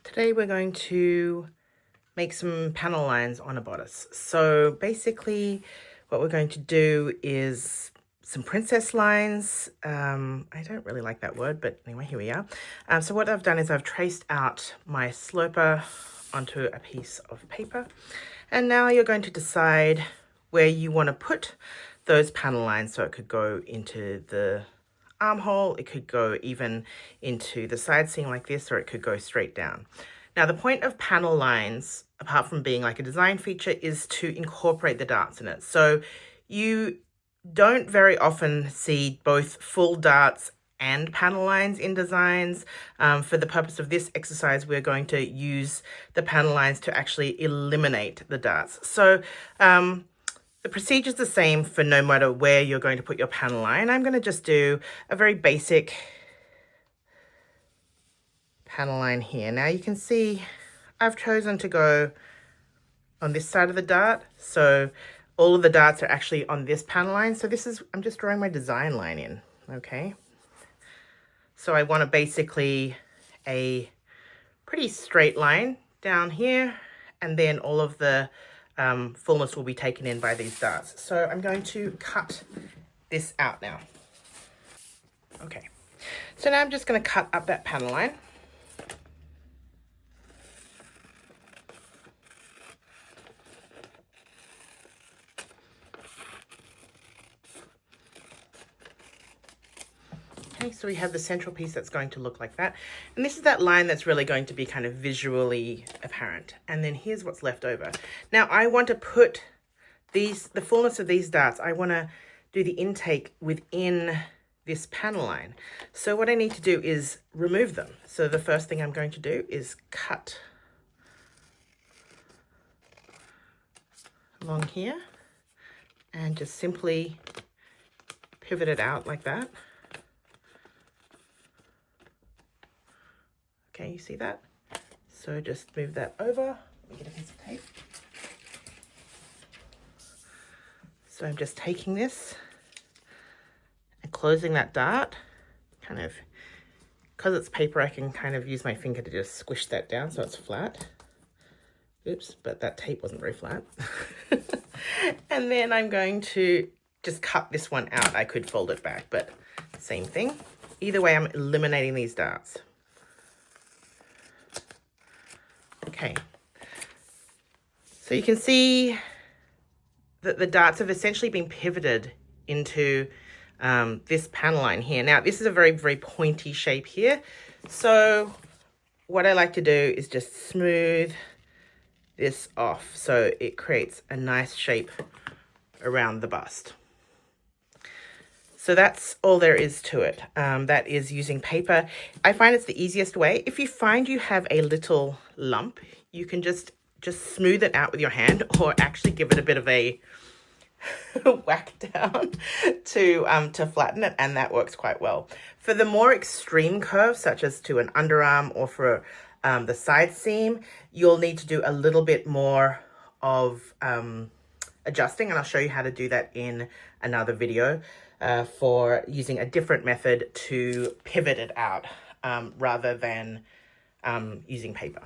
Today we're going to make some panel lines on a bodice. So basically what we're going to do is some princess lines. I don't really like that word, but anyway, here we are. So what I've done is I've traced out my sloper onto a piece of paper. And now you're going to decide where you want to put those panel lines. So it could go into the armhole, it could go even into the side seam like this, or it could go straight down. Now the point of panel lines, apart from being like a design feature, is to incorporate the darts in it. So you don't very often see both full darts and panel lines in designs. For the purpose of this exercise, we're going to use the panel lines to actually eliminate the darts. So the procedure is the same for no matter where you're going to put your panel line. I'm going to just do a very basic panel line here. Now you can see I've chosen to go on this side of the dart. So all of the darts are actually on this panel line. So this is, I'm just drawing my design line in, okay? So I want basically a pretty straight line down here, and then all of the fullness will be taken in by these darts. So I'm going to cut this out now. Okay, so now I'm just going to cut up that panel line. Okay, so we have the central piece that's going to look like that. And this is that line that's really going to be kind of visually apparent. And then here's what's left over. Now I want to put the fullness of these darts, I want to do the intake within this panel line. So what I need to do is remove them. So the first thing I'm going to do is cut along here and just simply pivot it out like that. Okay, you see that? So just move that over. Let me get a piece of tape. So I'm just taking this and closing that dart. Kind of, because it's paper, I can kind of use my finger to just squish that down so it's flat. Oops, but that tape wasn't very flat. And then I'm going to just cut this one out. I could fold it back, but same thing. Either way, I'm eliminating these darts. Okay, so you can see that the darts have essentially been pivoted into this panel line here. Now, this is a very, very pointy shape here. So what I like to do is just smooth this off so it creates a nice shape around the bust. So that's all there is to it. That is using paper. I find it's the easiest way. If you find you have a little lump, you can just smooth it out with your hand, or actually give it a bit of a whack down to flatten it, and that works quite well. For the more extreme curves, such as to an underarm or for the side seam, you'll need to do a little bit more of adjusting, and I'll show you how to do that in another video. For using a different method to pivot it out rather than using paper.